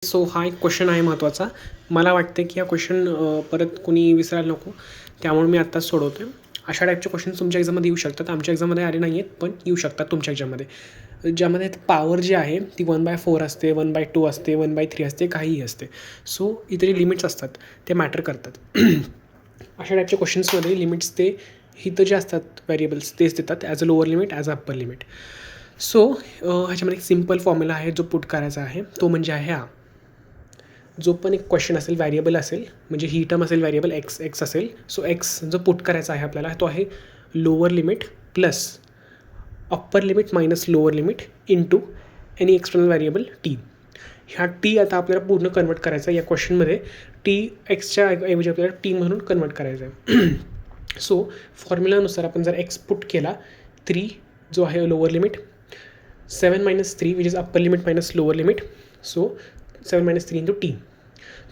So हा एक question आहे महत्त्वाचा. मला वाटतं की हा क्वेश्चन परत कोणी विसरायला नको, त्यामुळे मी आत्ताच सोडवतो आहे. अशा टाईपचे क्वेश्चन्स तुमच्या एक्झाममध्ये येऊ शकतात. आमच्या एक्झाममध्ये आले नाही आहेत, पण येऊ शकतात तुमच्या एक्झाममध्ये. ज्यामध्ये पॉवर जी आहे ती 1/4 असते, 1/2 असते, 1/3 असते, काहीही असते. सो इथे लिमिट्स असतात ते मॅटर करतात. अशा टाईपच्या क्वेश्चन्समध्ये लिमिट्स ते इथं जे असतात व्हेरिएबल्स तेच देतात as a lower limit, as a upper limit. So ह्याच्यामध्ये एक सिम्पल फॉर्म्युला आहे जो पुट करायचा आहे, तो म्हणजे आहे हा. जो पण एक क्वेश्चन असेल व्हॅरिएबल असेल, म्हणजे ही टर्म असेल व्हॅरिएबल एक्स असेल. सो एक्स जो पुट करायचा आहे आपल्याला तो आहे lower limit plus upper limit minus lower limit into any external variable T. ह्या टी आता आपल्याला पूर्ण कन्वर्ट करायचा आहे या क्वेश्चनमध्ये. टी एक्सच्या ऐवजी आपल्याला टी म्हणून कन्वर्ट करायचं आहे. सो फॉर्म्युलानुसार आपण जर एक्स पुट केला 3 जो आहे lower limit, 7 - 3 which is upper limit minus lower limit. So 7 - 3 into T.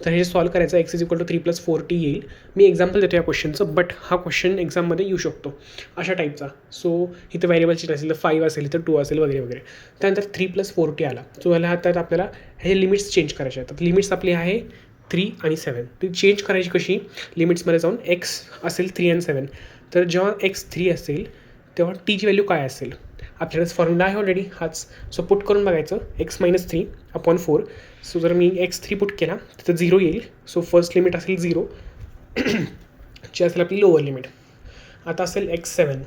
तर हे सॉल्व करायचं x is equal to 3 + 4t येईल. मी एक्झाम्पल देतो या क्वेश्चनचं, बट हा क्वेश्चन एक्झाममध्ये येऊ शकतो अशा टाईपचा. सो इथं व्हॅरिएबलची नसेल तर 5 असेल, इथं 2 असेल वगैरे वगैरे. त्यानंतर 3 + 4t आला. सो याला आता आपल्याला हे लिमिट्स चेंज करायचे आहेत. लिमिट्स आपली आहे 3 आणि 7. ती चेंज करायची कशी? लिमिट्समध्ये जाऊन एक्स असेल 3 आणि 7. तर जेव्हा एक्स 3 असेल तेव्हा टीची व्हॅल्यू काय असेल? आपल्याकडे फॉर्म्युला आहे ऑलरेडी हाच. सो पुट करून बघायचं एक्स - 3/4. सो जर मी x3 पुट केला तर 0 येईल. सो फर्स्ट लिमिट असेल 0 जी असेल आपली लोअर लिमिट. आता असेल x7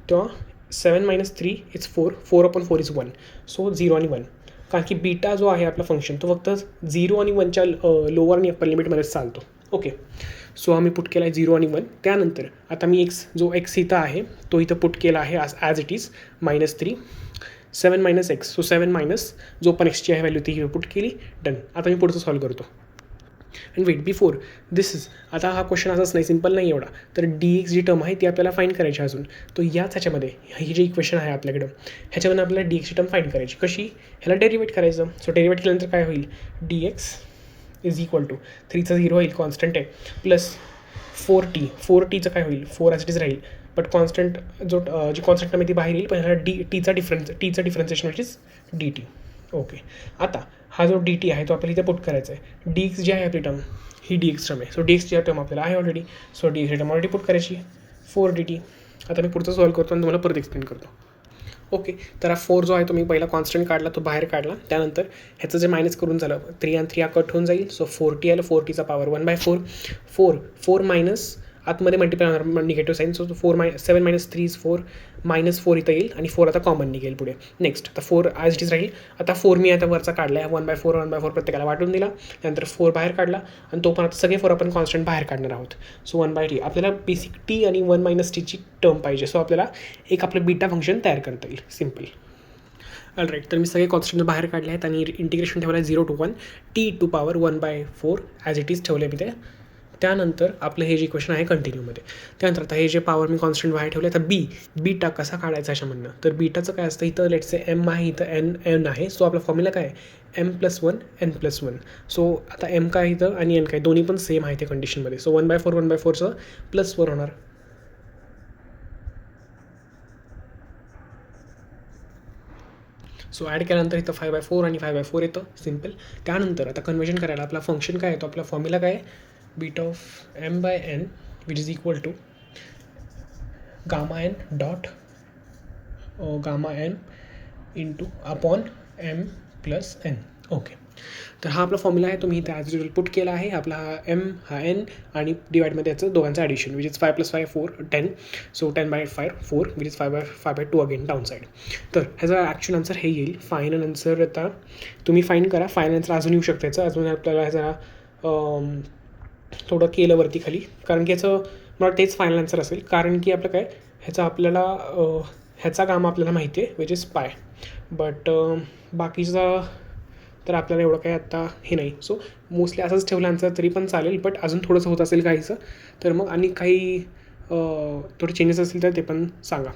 तेव्हा 7 - 3 इज 4. 4/4 इज 1. सो 0 आणि 1. कारण की बीटा जो आहे आपला फंक्शन तो फक्त 0 आणि 1च्या लोअर आणि अप्पर लिमिटमध्येच चालतो. ओके. सो आम्ही पुट केला आहे 0 आणि 1. त्यानंतर आता मी जो एक्स इथं आहे तो इथं पुट केला आहे as it is -3. 7 - x. So 7 minus जो पण एक्सची आहे व्हॅल्यू ती पुट केली. डन. आता मी पुढचं सॉल्व करतो. And wait before this is, आता हा क्वेश्चन असाच नाही, सिम्पल नाही एवढा. तर dx जी टर्म आहे ती आपल्याला फाईंड करायची अजून. तो याच ह्याच्यामध्ये ही जी इक्वेशन आहे आपल्याकडं ह्याच्यामध्ये आपल्याला dx ची टर्म फाईंड करायची. कशी? ह्याला डेरिवेट करायचं. सो डेरिवेट केल्यानंतर काय होईल? dx इज इक्वल टू 3चा 0 होईल, कॉन्स्टंट आहे, प्लस 4t. 4tचं काय होईल? 4 ॲज इट इज राहील, बट कॉन्स्टंट जी कॉन्स्टंट ती बाहेर येईल, पण ह्याला टीचं differentiation which is dt. Okay. आता हा जो dt आहे तो आपल्याला इथे पुट करायचा आहे. dx जी आहे आपली टर्म ही dx टर्म आहे. सो dx ची टर्म आपल्याला आहे already. So dx term already put करायची 4dt. आता मी पुढचं सॉल्व करतो आणि तुम्हाला परत एक्सप्लेन करतो. ओके. तर हा 4 जो आहे तो मी पहिला कॉन्स्टंट काढला, तो बाहेर काढला. त्यानंतर ह्याचं जे मायनस करून झालं 3 आणि 3 कट होऊन जाईल. सो 4t आलं. 4tचा पॉवर 1/4. 4 मायनस आतमध्ये मल्टिप्लाय होणार निगेटिव्ह साईन. So 7 - 3 is 4. -4 इथं येईल आणि 4 आता कॉमन निघेल पुढे. नेक्स्ट आता 4 ॲज इट इज राहील. आता 4 मी आता वरचा काढला आहे. 1/4 प्रत्येकाला वाटून दिला. त्यानंतर 4 बाहेर काढला आणि तो पण आता सगळे 4 आपण कॉन्स्टंट बाहेर काढणार आहोत. So 1/t. आपल्याला बेसिक t आणि 1 - tची टर्म पाहिजे. सो आपल्याला एक आपलं बीटा फंक्शन तयार करता येईल. सिम्पल. ऑलराईट. तर मी सगळे कॉन्स्टंट बाहेर काढले आहेत आणि इंटिग्रेशन ठेवलं आहे 0 to 1 t to power 1/4 as it is ठेवले मी ते. त्यानंतर आपलं हे जे इक्वेशन आहे कंटिन्यूमध्ये. त्यानंतर आता हे जे पॉवर मी कॉन्स्टंट बाहेर ठेवले, आता बीटा कसा काढायचा ह्याच्यामधनं? तर बीटाचं काय असतं, इथं लेट्स से m आहे, इथं n आहे. सो आपला फॉर्म्युला काय आहे? m+1 n+1. सो आता m काय इथं आणि n काय दोन्ही पण सेम आहे त्या कंडिशनमध्ये. सो 1/4चं +4 होणार. सो ॲड केल्यानंतर इथं 5/4 आणि 5/4 येतं. सिम्पल. त्यानंतर आता कन्वर्जन करायला आपला फंक्शन काय येतो? आपला फॉर्म्युला काय आहे? Beta of m/n which is equal to Γn dot Γn into upon m+n. Okay. तर हा आपला फॉर्म्युला आहे. तुम्ही इथे ॲज युजल पुट केला आहे. आपला हा m हा n आणि डिवाइडमध्ये याचं दोघांचं addition which is 5 + 5 4 10. So 10/5 4 which is 5/2 again down side. तर ह्याचा ॲक्च्युअल आन्सर हे येईल. फायनल आन्सर आता तुम्ही फाईंड करा. फायनल आन्सर अजून येऊ शकतं याचं. अजून आपल्याला ह्याचा थोडं केलं वरती खाली, कारण की याचं मला तेच फायनल आन्सर असेल. कारण की आपलं काय ह्याचा आपल्याला ह्याचा गामा आपल्याला माहिती आहे विच इज पाय, बट बाकीचा तर आपल्याला एवढं काही आत्ता हे नाही. सो मोस्टली असंच ठेवलं आन्सर तरी पण चालेल, बट अजून थोडंसं होत असेल काहीचं तर मग आणि काही थोडे चेंजेस असतील तर ते पण सांगा.